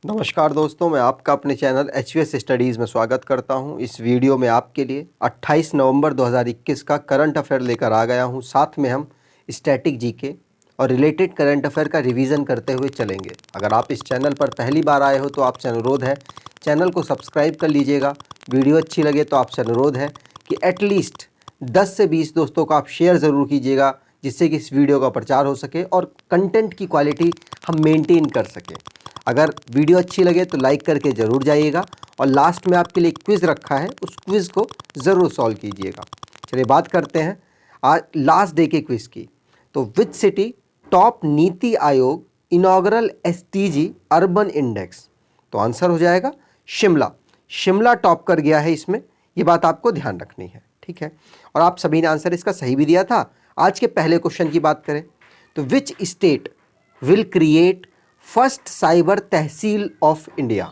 नमस्कार दोस्तों, मैं आपका अपने चैनल HVS स्टडीज़ में स्वागत करता हूं। इस वीडियो में आपके लिए 28 नवंबर 2021 का करंट अफेयर लेकर आ गया हूं। साथ में हम स्टैटिक जीके और रिलेटेड करंट अफेयर का रिवीजन करते हुए चलेंगे। अगर आप इस चैनल पर पहली बार आए हो तो आपसे अनुरोध है चैनल को सब्सक्राइब कर लीजिएगा। वीडियो अच्छी लगे तो आपसे अनुरोध है कि एटलीस्ट 10 से 20 दोस्तों को आप शेयर ज़रूर कीजिएगा, जिससे कि इस वीडियो का प्रचार हो सके और कंटेंट की क्वालिटी हम मेंटेन कर सकें। अगर वीडियो अच्छी लगे तो लाइक करके ज़रूर जाइएगा और लास्ट में आपके लिए क्विज़ रखा है, उस क्विज़ को ज़रूर सॉल्व कीजिएगा। चलिए बात करते हैं आज लास्ट डे के क्विज़ की। तो which city top NITI Aayog inaugural SDG urban index? तो आंसर हो जाएगा शिमला। शिमला टॉप कर गया है इसमें, ये बात आपको ध्यान रखनी है, ठीक है। और आप सभी ने आंसर इसका सही भी दिया था। आज के पहले क्वेश्चन की बात करें तो which state will create first cyber tehsil of India?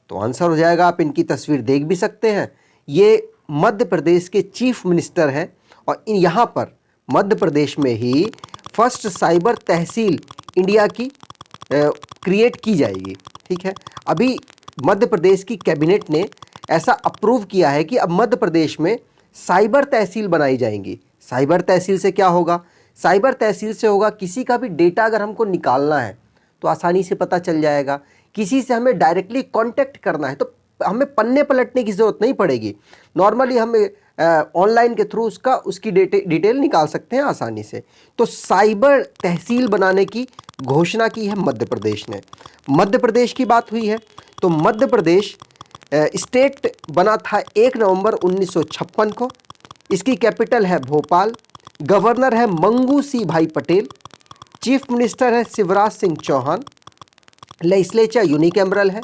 तो आंसर हो जाएगा, आप इनकी तस्वीर देख भी सकते हैं, ये मध्य प्रदेश के चीफ मिनिस्टर हैं और यहाँ पर मध्य प्रदेश में ही फर्स्ट साइबर तहसील इंडिया की क्रिएट की जाएगी, ठीक है। अभी मध्य प्रदेश की कैबिनेट ने ऐसा अप्रूव किया है कि अब मध्य प्रदेश में साइबर तहसील बनाई जाएंगी। साइबर तहसील से क्या होगा? साइबर तहसील से होगा किसी का भी डेटा अगर हमको निकालना है तो आसानी से पता चल जाएगा। किसी से हमें डायरेक्टली कांटेक्ट करना है तो हमें पन्ने पलटने की ज़रूरत नहीं पड़ेगी। नॉर्मली हमें ऑनलाइन के थ्रू उसकी डिटेल निकाल सकते हैं आसानी से। तो साइबर तहसील बनाने की घोषणा की है मध्य प्रदेश ने। मध्य प्रदेश की बात हुई है तो मध्य प्रदेश स्टेट बना था 1 नवंबर 1956 को। इसकी कैपिटल है भोपाल। गवर्नर है मंगू सी भाई पटेल। चीफ मिनिस्टर है शिवराज सिंह चौहान। लेजिस्लेचर यूनिकैमरल है,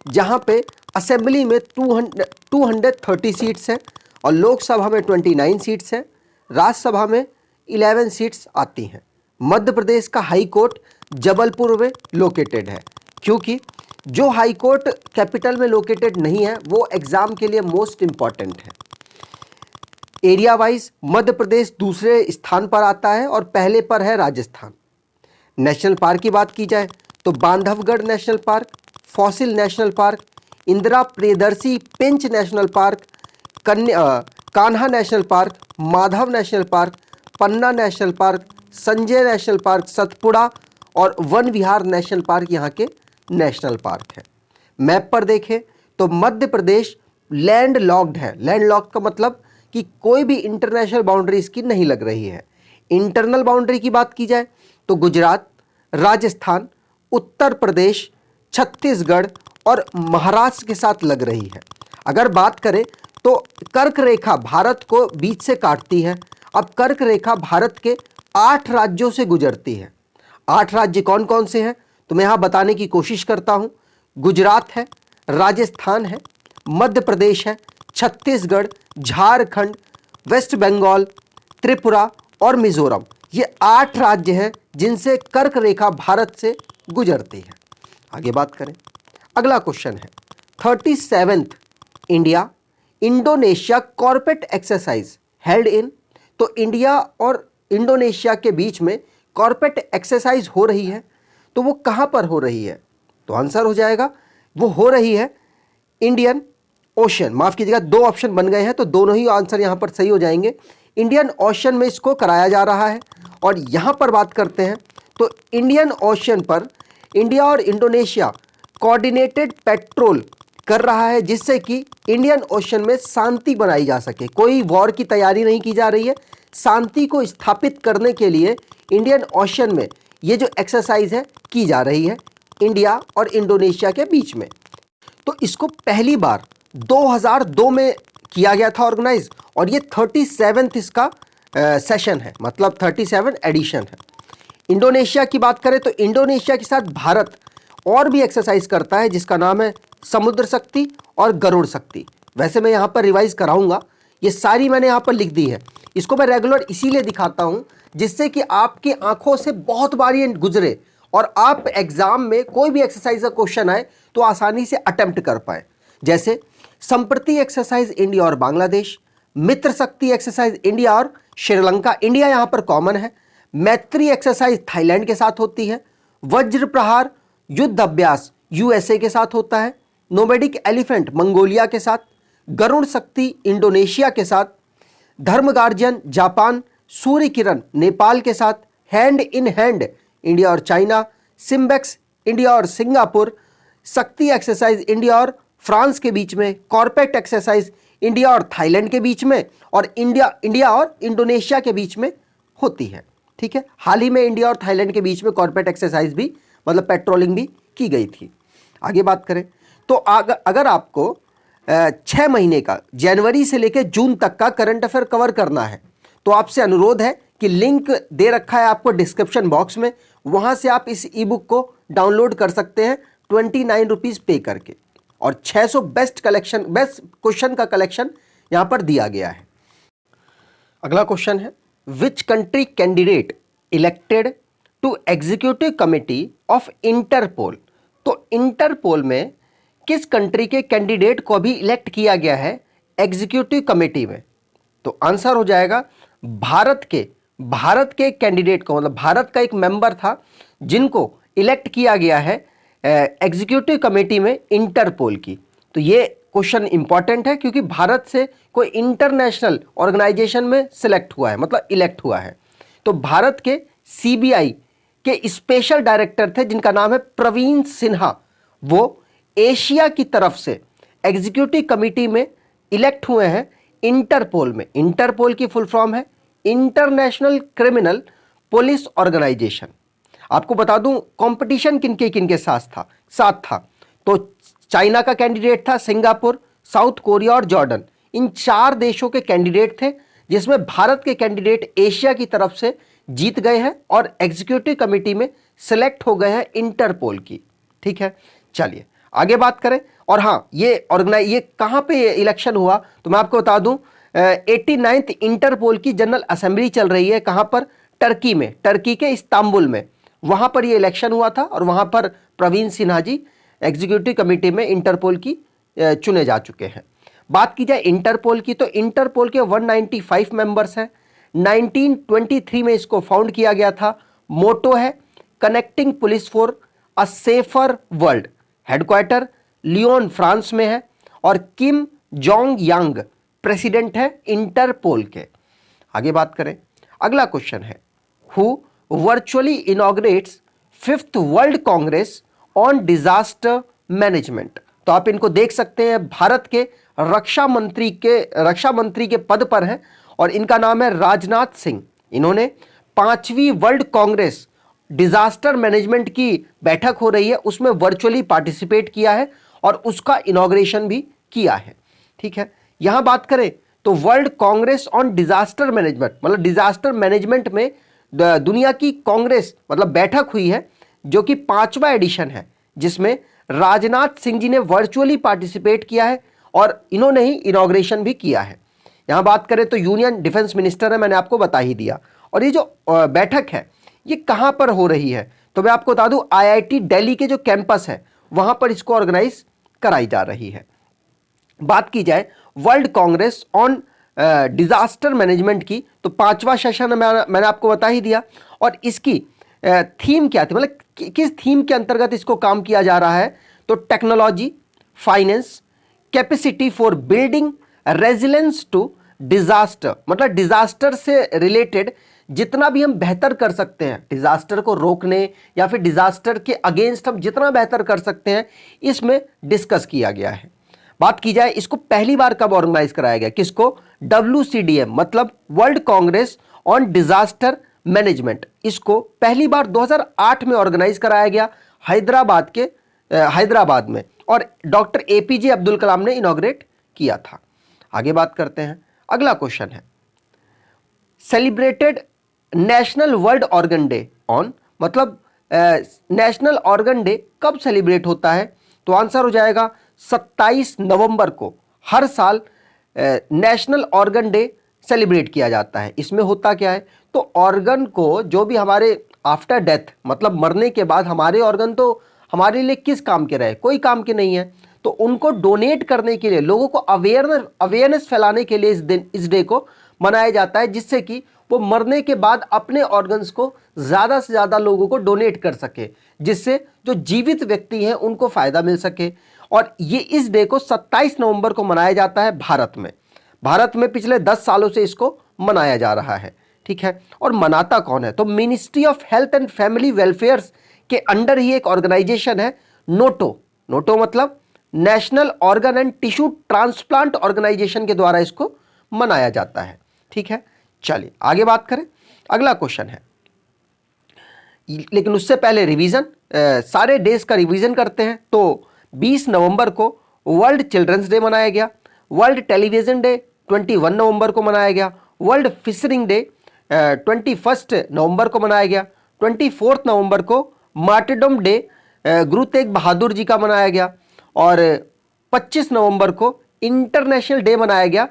जहां पे असेंबली में 230 सीट्स हैं और लोकसभा में 29 सीट्स हैं। राज्यसभा में 11 सीट्स आती हैं। मध्य प्रदेश का हाई कोर्ट जबलपुर में लोकेटेड है, क्योंकि जो हाई कोर्ट कैपिटल में लोकेटेड नहीं है वो एग्जाम के लिए मोस्ट इंपॉर्टेंट है। एरिया वाइज मध्य प्रदेश दूसरे स्थान पर आता है और पहले पर है राजस्थान। नेशनल पार्क की बात की जाए तो Bandhavgarh national park, fossil national park, Indira Priyadarshi Pench national park, Kanha national park, Madhav national park, Panna national park, Sanjay national park, Satpura और वन विहार नेशनल पार्क यहाँ के नेशनल पार्क है। मैप पर देखें तो मध्य प्रदेश लैंड लॉक्ड है। लैंड लॉक्ड का मतलब कि कोई भी इंटरनेशनल बाउंड्री इसकी नहीं लग रही है। इंटरनल बाउंड्री की बात की जाए तो गुजरात, राजस्थान, उत्तर प्रदेश, छत्तीसगढ़ और महाराष्ट्र के साथ लग रही है। अगर बात करें तो कर्क रेखा भारत को बीच से काटती है। अब कर्क रेखा भारत के 8 राज्यों से गुजरती है। 8 राज्य कौन कौन से हैं तो मैं यहाँ बताने की कोशिश करता हूँ। गुजरात है, राजस्थान है, मध्य प्रदेश है, छत्तीसगढ़, झारखंड, वेस्ट बंगाल, त्रिपुरा और मिजोरम। ये 8 राज्य हैं जिनसे कर्क रेखा भारत से गुजरती है। आगे बात करें, अगला क्वेश्चन है 37th India Indonesia corporate exercise held in. तो इंडिया और इंडोनेशिया के बीच में कॉर्पोरेट एक्सरसाइज हो रही है, तो वो कहाँ पर हो रही है? तो आंसर हो जाएगा, वो हो रही है इंडियन ओशन। माफ़ कीजिएगा, 2 ऑप्शन बन गए हैं तो दोनों ही आंसर यहाँ पर सही हो जाएंगे। इंडियन ओशन में इसको कराया जा रहा है। और यहाँ पर बात करते हैं तो इंडियन ओशन पर इंडिया और इंडोनेशिया कोऑर्डिनेटेड पेट्रोल कर रहा है, जिससे कि इंडियन ओशन में शांति बनाई जा सके। कोई वॉर की तैयारी नहीं की जा रही है, शांति को स्थापित करने के लिए इंडियन ओशन में ये जो एक्सरसाइज है की जा रही है इंडिया और इंडोनेशिया के बीच में। तो इसको पहली बार 2002 में किया गया था ऑर्गेनाइज, और ये 37th इसका सेशन है, मतलब 37 एडिशन है। इंडोनेशिया की बात करें तो इंडोनेशिया के साथ भारत और भी एक्सरसाइज करता है, जिसका नाम है समुद्र शक्ति और गरुड़ शक्ति। वैसे मैं यहाँ पर रिवाइज कराऊंगा, ये सारी मैंने यहाँ पर लिख दी है। इसको मैं रेगुलर इसीलिए दिखाता हूँ जिससे कि आपकी आंखों से बहुत बार ये गुजरे और आप एग्जाम में कोई भी एक्सरसाइज का क्वेश्चन आए तो आसानी से अटेम्प्ट कर पाए। जैसे संप्रति एक्सरसाइज इंडिया और बांग्लादेश, मित्र शक्ति एक्सरसाइज इंडिया और श्रीलंका, इंडिया यहाँ पर कॉमन है। मैत्री एक्सरसाइज थाईलैंड के साथ होती है। वज्र प्रहार युद्ध अभ्यास यूएसए के साथ होता है, नोमैडिक एलिफेंट मंगोलिया के साथ, गरुड़ शक्ति इंडोनेशिया के साथ, धर्म गार्जियन जापान, सूर्य किरण नेपाल के साथ, हैंड इन हैंड इंडिया और चाइना, सिम्बेक्स इंडिया और सिंगापुर, शक्ति एक्सरसाइज इंडिया और फ्रांस के बीच में, कॉर्पेट एक्सरसाइज इंडिया और थाईलैंड के बीच में, और इंडिया और इंडोनेशिया के बीच में होती है। ठीक है, हाल ही में इंडिया और थाईलैंड के बीच में कॉर्पेट एक्सरसाइज भी मतलब पेट्रोलिंग भी की गई थी। आगे बात करें तो अगर आपको 6 महीने का जनवरी से लेकर जून तक का करंट अफेयर कवर करना है तो आपसे अनुरोध है कि लिंक दे रखा है आपको डिस्क्रिप्शन बॉक्स में, वहां से आप इस ई बुक को डाउनलोड कर सकते हैं 29 रुपीज़ पे करके, और 600 बेस्ट क्वेश्चन का कलेक्शन यहां पर दिया गया है। अगला क्वेश्चन है, which country candidate elected to executive committee of Interpol. तो इंटरपोल में किस कंट्री के कैंडिडेट को भी इलेक्ट किया गया है एग्जीक्यूटिव कमेटी में? तो आंसर हो जाएगा भारत के कैंडिडेट को, मतलब भारत का एक मेंबर था जिनको इलेक्ट किया गया है एग्जीक्यूटिव कमेटी में इंटरपोल की। तो ये क्वेश्चन इंपॉर्टेंट है क्योंकि भारत से कोई इंटरनेशनल ऑर्गेनाइजेशन में सिलेक्ट हुआ है, मतलब इलेक्ट हुआ है। तो भारत के सीबीआई के स्पेशल डायरेक्टर थे जिनका नाम है प्रवीण सिन्हा, वो एशिया की तरफ से एग्जीक्यूटिव कमेटी में इलेक्ट हुए हैं इंटरपोल में। इंटरपोल की फुल फॉर्म है इंटरनेशनल क्रिमिनल पुलिस ऑर्गेनाइजेशन। आपको बता दूं कंपटीशन किनके साथ था तो चाइना का कैंडिडेट था, सिंगापुर, साउथ कोरिया और जॉर्डन, इन 4 देशों के कैंडिडेट थे जिसमें भारत के कैंडिडेट एशिया की तरफ से जीत गए हैं और एग्जीक्यूटिव कमेटी में सिलेक्ट हो गए हैं इंटरपोल की। ठीक है, चलिए आगे बात करें। और हाँ, ये कहाँ पे इलेक्शन हुआ तो मैं आपको बता दूं 89th इंटरपोल की जनरल असेंबली चल रही है, कहाँ पर? टर्की में, टर्की के इस्तांबुल में, वहाँ पर ये इलेक्शन हुआ था और वहाँ पर प्रवीण सिन्हा जी एग्जीक्यूटिव कमेटी में इंटरपोल की चुने जा चुके हैं। बात की जाए इंटरपोल की तो इंटरपोल के 195 मेंबर्स हैं। 1923 में इसको फाउंड किया गया था। मोटो है connecting police for a safer world. Headquarter Lyon France में है और किम जोंग यांग प्रेसिडेंट है इंटरपोल के। आगे बात करें, अगला क्वेश्चन है, who virtually inaugurates 5th world Congress on disaster management. तो आप इनको देख सकते हैं, भारत के रक्षा मंत्री के पद पर हैं और इनका नाम है राजनाथ सिंह। इन्होंने 5वीं वर्ल्ड कांग्रेस डिजास्टर मैनेजमेंट की बैठक हो रही है उसमें वर्चुअली पार्टिसिपेट किया है और उसका इनॉग्रेशन भी किया है। ठीक है, यहां बात करें तो world Congress on disaster management, मतलब डिजास्टर मैनेजमेंट में दुनिया की कांग्रेस मतलब बैठक हुई है जो कि 5वां एडिशन है, जिसमें राजनाथ सिंह जी ने वर्चुअली पार्टिसिपेट किया है और इन्होंने ही इनॉग्रेशन भी किया है। यहां बात करें तो यूनियन डिफेंस मिनिस्टर है, मैंने आपको बता ही दिया। और ये जो बैठक है ये कहां पर हो रही है तो मैं आपको बता दूं आईआईटी दिल्ली के जो कैंपस है वहां पर इसको ऑर्गेनाइज कराई जा रही है। बात की जाए world Congress on disaster management की तो 5वां सेशन मैंने आपको बता ही दिया। और इसकी थीम क्या थी, मतलब किस थीम के अंतर्गत इसको काम किया जा रहा है तो technology, finance, capacity for building resilience to disaster, मतलब डिजास्टर से रिलेटेड जितना भी हम बेहतर कर सकते हैं, डिजास्टर को रोकने या फिर डिजास्टर के अगेंस्ट हम जितना बेहतर कर सकते हैं इसमें डिस्कस किया गया है। बात की जाए इसको पहली बार कब ऑर्गेनाइज कराया गया, किसको? WCDM मतलब world Congress on disaster management. इसको पहली बार 2008 में ऑर्गेनाइज कराया गया हैदराबाद में और डॉक्टर APJ अब्दुल कलाम ने इनॉग्रेट किया था। आगे बात करते हैं, अगला क्वेश्चन है, celebrated national world organ day on, मतलब नेशनल ऑर्गन डे कब सेलिब्रेट होता है तो आंसर हो जाएगा 27 नवंबर को हर साल नेशनल ऑर्गन डे सेलिब्रेट किया जाता है। इसमें होता क्या है तो ऑर्गन को जो भी हमारे आफ्टर डेथ मतलब मरने के बाद हमारे ऑर्गन तो हमारे लिए किस काम के रहे, कोई काम के नहीं है, तो उनको डोनेट करने के लिए लोगों को अवेयरनेस फैलाने के लिए इस डे को मनाया जाता है जिससे कि वो मरने के बाद अपने ऑर्गन्स को ज़्यादा से ज़्यादा लोगों को डोनेट कर सके, जिससे जो जीवित व्यक्ति हैं उनको फ़ायदा मिल सके। और ये इस डे को 27 नवंबर को मनाया जाता है भारत में। भारत में पिछले 10 सालों से इसको मनाया जा रहा है, ठीक है। और मनाता कौन है? तो ministry of health and family welfare के अंडर ही एक ऑर्गेनाइजेशन है नोटो। नोटो मतलब national organ and tissue transplant organisation के द्वारा इसको मनाया जाता है, ठीक है। चलिए आगे बात करें। अगला क्वेश्चन है, लेकिन उससे पहले रिवीजन, सारे डेज का रिवीजन करते हैं। तो 20 नवंबर को वर्ल्ड चिल्ड्रंस डे मनाया गया, वर्ल्ड टेलीविजन डे 21 नवंबर को मनाया गया, वर्ल्ड फिशरिंग डे 21 नवंबर को मनाया गया, 24 नवंबर को मार्टिरडम डे गुरु तेग बहादुर जी का मनाया गया, और 25 नवंबर को इंटरनेशनल डे मनाया गया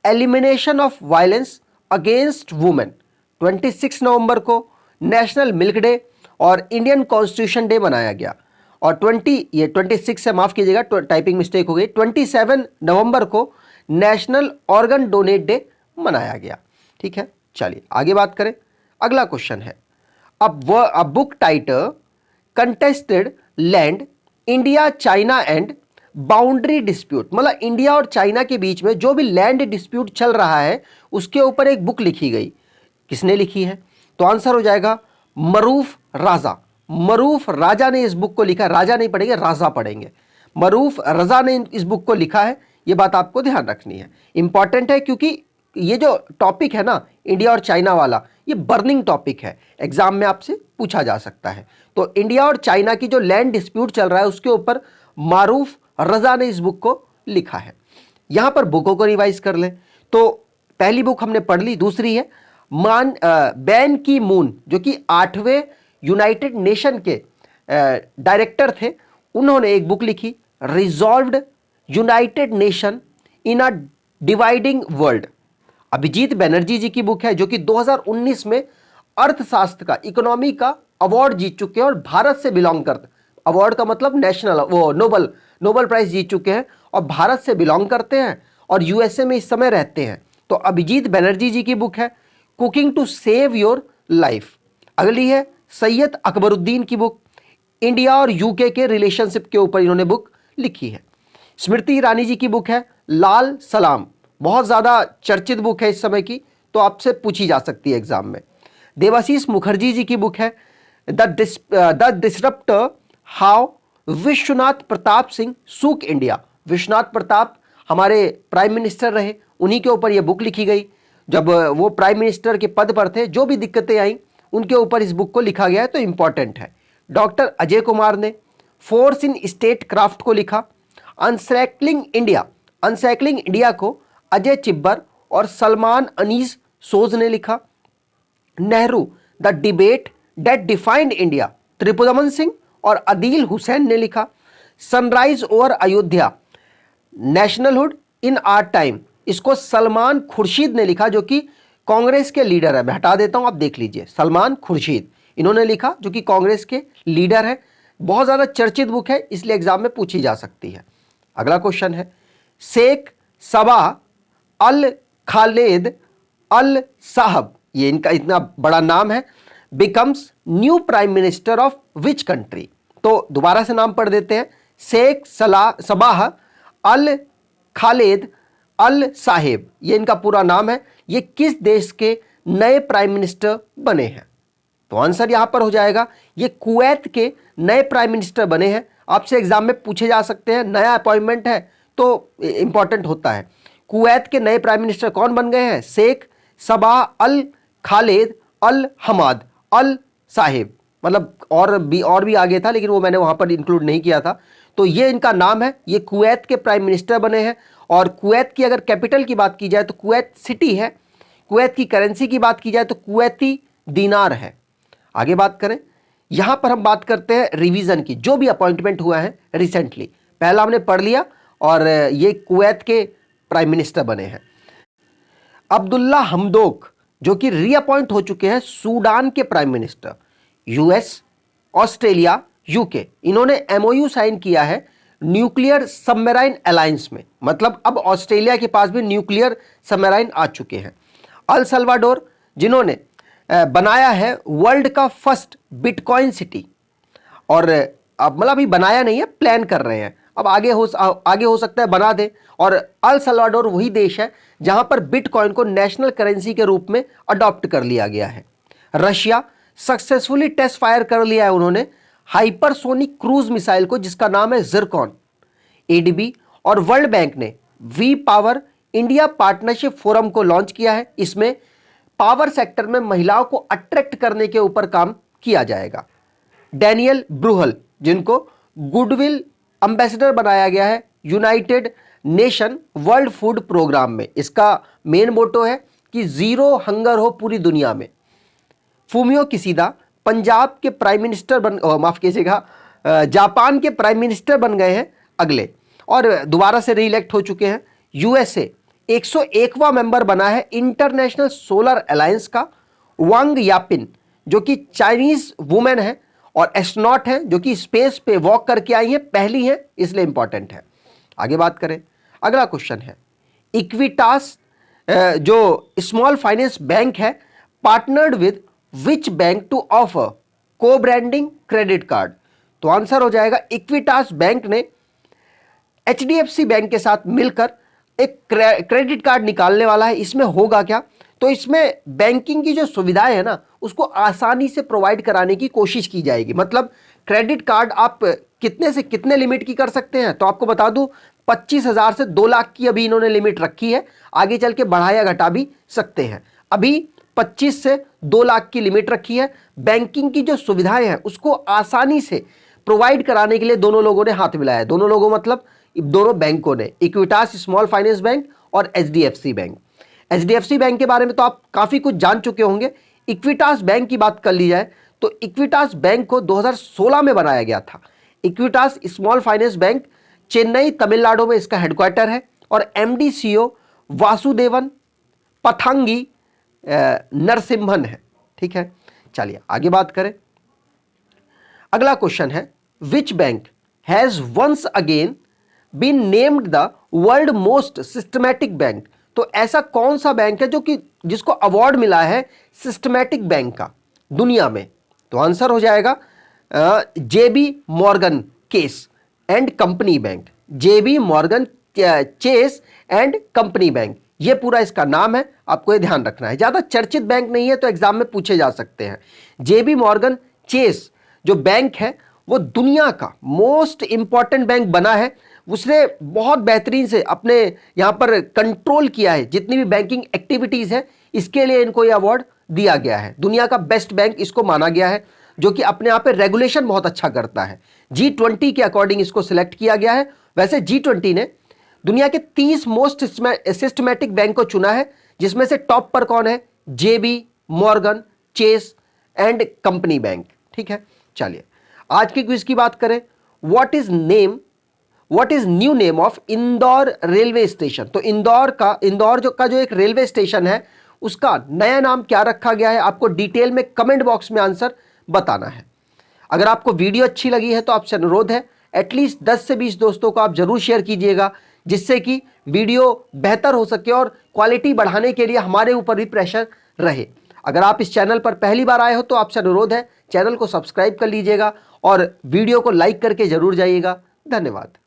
elimination of violence against women, 26 नवंबर को नेशनल मिल्क डे और इंडियन कॉन्स्टिट्यूशन डे मनाया गया, और 26 से माफ़ कीजिएगा, टाइपिंग मिस्टेक हो गई, 27 नवंबर को नेशनल ऑर्गन डोनेट डे मनाया गया, ठीक है। चलिए आगे बात करें। अगला क्वेश्चन है, a book title contested land India China and boundary dispute, मतलब इंडिया और चाइना के बीच में जो भी लैंड डिस्प्यूट चल रहा है उसके ऊपर एक बुक लिखी गई। किसने लिखी है? तो आंसर हो जाएगा मरूफ राजा। मरूफ राजा ने इस बुक को लिखा। राजा नहीं पढ़ेंगे, राजा पढ़ेंगे। मरूफ रजा ने इस बुक को लिखा है। ये बात आपको ध्यान रखनी है, इंपॉर्टेंट है, क्योंकि ये जो टॉपिक है ना इंडिया और चाइना वाला, ये बर्निंग टॉपिक है, एग्जाम में आपसे पूछा जा सकता है। तो इंडिया और चाइना की जो लैंड डिस्प्यूट चल रहा है उसके ऊपर मारूफ रजा ने इस बुक को लिखा है। यहां पर बुकों को रिवाइज कर लें। तो पहली बुक हमने पढ़ ली। दूसरी है बैन की मून, जो कि 8वें यूनाइटेड नेशन के डायरेक्टर थे। उन्होंने एक बुक लिखी, resolved United Nation in a dividing world. Abhijit Banerjee ji की बुक है, जो कि 2019 में अर्थशास्त्र का, इकोनॉमी का अवार्ड जीत चुके हैं और भारत से बिलोंग करते, अवार्ड का मतलब नेशनल, वो नोबल प्राइज जीत चुके हैं और भारत से बिलोंग करते हैं और यूएसए में इस समय रहते हैं। तो अभिजीत बनर्जी जी की बुक है cooking to save your life. अगली है सैयद अकबरुद्दीन की बुक, इंडिया और यूके के रिलेशनशिप के ऊपर इन्होंने बुक लिखी है। स्मृति ईरानी जी की बुक है लाल सलाम, बहुत ज़्यादा चर्चित बुक है इस समय की, तो आपसे पूछी जा सकती है एग्जाम में। देवाशीष मुखर्जी जी की बुक है the disruptor, how Vishwanath Pratap Singh shook India. Vishwanath Pratap हमारे प्राइम मिनिस्टर रहे, उन्हीं के ऊपर यह बुक लिखी गई। जब वो प्राइम मिनिस्टर के पद पर थे, जो भी दिक्कतें आई उनके ऊपर इस बुक को लिखा गया है, तो इंपॉर्टेंट है। डॉक्टर अजय कुमार ने फोर्स इन स्टेट क्राफ्ट को लिखा। अनसैकलिंग इंडिया को अजय चिब्बर और सलमान अनीस सोज ने लिखा। Nehru the debate that defined India, Tripurdaman Singh और अदील हुसैन ने लिखा। Sunrise over Ayodhya, nationhood in our time, इसको सलमान खुर्शीद ने लिखा, जो कि कांग्रेस के लीडर है। मैं हटा देता हूं, आप देख लीजिए, सलमान खुर्शीद इन्होंने लिखा, जो कि कांग्रेस के लीडर है। बहुत ज़्यादा चर्चित बुक है, इसलिए एग्जाम में पूछी जा सकती है। अगला क्वेश्चन है शेख सबा अल खालिद अल साहब, ये इनका इतना बड़ा नाम है, becomes new prime minister of which country. तो दोबारा से नाम पढ़ देते हैं, शेख सबाह अल खालिद अल साहिब, ये इनका पूरा नाम है। ये किस देश के नए प्राइम मिनिस्टर बने हैं? तो आंसर यहां पर हो जाएगा, ये कुवैत के नए प्राइम मिनिस्टर बने हैं। आपसे एग्जाम में पूछे जा सकते हैं, नया अपॉइंटमेंट है तो इंपॉर्टेंट होता है। कुवैत के नए प्राइम मिनिस्टर कौन बन गए हैं? शेख सबा अल खालिद अल हमाद अल साहिब, मतलब और भी आगे था, लेकिन वो मैंने वहां पर इंक्लूड नहीं किया था। तो ये इनका नाम है, ये कुवैत के प्राइम मिनिस्टर बने हैं। और कुवैत की अगर कैपिटल की बात की जाए तो कुवैत सिटी है। कुवैत की करेंसी की बात की जाए तो कुवैती दीनार है। आगे बात करें, यहां पर हम बात करते हैं रिवीजन की, जो भी अपॉइंटमेंट हुआ है रिसेंटली। पहला हमने पढ़ लिया और ये कुवैत के प्राइम मिनिस्टर बने हैं। अब्दुल्ला हमदोक, जो कि रीअपॉइंट हो चुके हैं सूडान के prime minister. US, Australia, UK, इन्होंने एमओयू साइन किया है न्यूक्लियर सबमरीन अलायंस में, मतलब अब ऑस्ट्रेलिया के पास भी न्यूक्लियर सबमरीन आ चुके हैं। अल सल्वाडोर जिन्होंने बनाया है वर्ल्ड का फर्स्ट बिटकॉइन सिटी। और अब मतलब अभी बनाया नहीं है, प्लान कर रहे हैं, अब आगे हो सकता है बना दे। और अल सल्वाडोर वही देश है जहां पर बिटकॉइन को नेशनल करेंसी के रूप में अडॉप्ट कर लिया गया है। रशिया सक्सेसफुली टेस्ट फायर कर लिया है उन्होंने हाइपरसोनिक क्रूज मिसाइल को, जिसका नाम है जिरकॉन। एडीबी और वर्ल्ड बैंक ने we power India partnership forum को लॉन्च किया है। इसमें पावर सेक्टर में महिलाओं को अट्रैक्ट करने के ऊपर काम किया जाएगा। डैनियल ब्रूहल, जिनको गुडविल एम्बेसडर बनाया गया है United Nation World Food Programme में। इसका मेन मोटो है कि जीरो हंगर हो पूरी दुनिया में। फूमियो किसीदा पंजाब के प्राइम मिनिस्टर माफ कीजिएगा, जापान के प्राइम मिनिस्टर बन गए हैं अगले, और दोबारा से रीइलेक्ट हो चुके हैं। यूएसए 101वां मेंबर बना है इंटरनेशनल सोलर अलायंस का। वांग यापिन, जो कि चाइनीज वुमेन है और एस्ट्रोनॉट है, जो कि स्पेस पे वॉक करके आई है, पहली है, इसलिए इंपॉर्टेंट है। आगे बात करें, अगला क्वेश्चन है इक्विटास जो स्मॉल फाइनेंस बैंक है, partnered with which bank to offer co branding credit card. तो आंसर हो जाएगा इक्विटास बैंक ने एचडीएफसी बैंक के साथ मिलकर एक क्रेडिट कार्ड निकालने वाला है। इसमें होगा क्या, तो इसमें बैंकिंग की जो सुविधाएं है ना, उसको आसानी से प्रोवाइड कराने की कोशिश की जाएगी। मतलब क्रेडिट कार्ड आप कितने से कितने लिमिट की कर सकते हैं, तो आपको बता दूं 25,000 से 2 लाख की अभी इन्होंने लिमिट रखी है। आगे चल के बढ़ाया घटा भी सकते हैं। अभी 25 से 2 लाख की लिमिट रखी है। बैंकिंग की जो सुविधाएं हैं उसको आसानी से प्रोवाइड कराने के लिए दोनों लोगों ने हाथ मिलाया है। दोनों लोगों मतलब दोनों बैंकों ने, इक्विटास स्मॉल फाइनेंस बैंक और एचडीएफसी बैंक। एचडीएफसी बैंक के बारे में तो आप काफी कुछ जान चुके होंगे। इक्विटास बैंक की बात कर ली जाए तो इक्विटास बैंक को 2016 में बनाया गया था। Equitas small finance bank Chennai Tamil Nadu में इसका हेडक्वार्टर है और एमडी सीईओ वासुदेवन पथांगी नरसिम्हन है। ठीक है, चलिए आगे बात करें। अगला क्वेश्चन है which bank has once again been named the world most systematic bank. तो ऐसा कौन सा बैंक है जो कि जिसको अवार्ड मिला है सिस्टमैटिक बैंक का दुनिया में, तो आंसर हो जाएगा JP Morgan Chase and company bank. JP Morgan Chase and company bank, ये पूरा इसका नाम है, आपको ये ध्यान रखना है। ज्यादा चर्चित बैंक नहीं है तो एग्जाम में पूछे जा सकते हैं। जेबी मॉर्गन चेस जो बैंक है वो दुनिया का मोस्ट इंपॉर्टेंट बैंक बना है। उसने बहुत बेहतरीन से अपने यहां पर कंट्रोल किया है जितनी भी बैंकिंग एक्टिविटीज है, इसके लिए इनको यह अवार्ड दिया गया है। दुनिया का बेस्ट बैंक इसको माना गया है, जो कि अपने आप पे रेगुलेशन बहुत अच्छा करता है। G20 के अकॉर्डिंग इसको सिलेक्ट किया गया है। वैसे G20 ने दुनिया के 30 मोस्ट सिस्टमैटिक बैंक को चुना है, जिसमें से टॉप पर कौन है, JP Morgan Chase and company bank. ठीक है, चलिए आज की क्विज की बात करें। What is new name of Indore railway station. तो इंदौर का जो एक रेलवे स्टेशन है उसका नया नाम क्या रखा गया है, आपको डिटेल में कमेंट बॉक्स में आंसर बताना है। अगर आपको वीडियो अच्छी लगी है तो आपसे अनुरोध है एटलीस्ट 10 से 20 दोस्तों को आप जरूर शेयर कीजिएगा, जिससे कि वीडियो बेहतर हो सके और क्वालिटी बढ़ाने के लिए हमारे ऊपर भी प्रेशर रहे। अगर आप इस चैनल पर पहली बार आए हो तो आपसे अनुरोध है चैनल को सब्सक्राइब कर लीजिएगा और वीडियो को लाइक करके जरूर जाइएगा। धन्यवाद।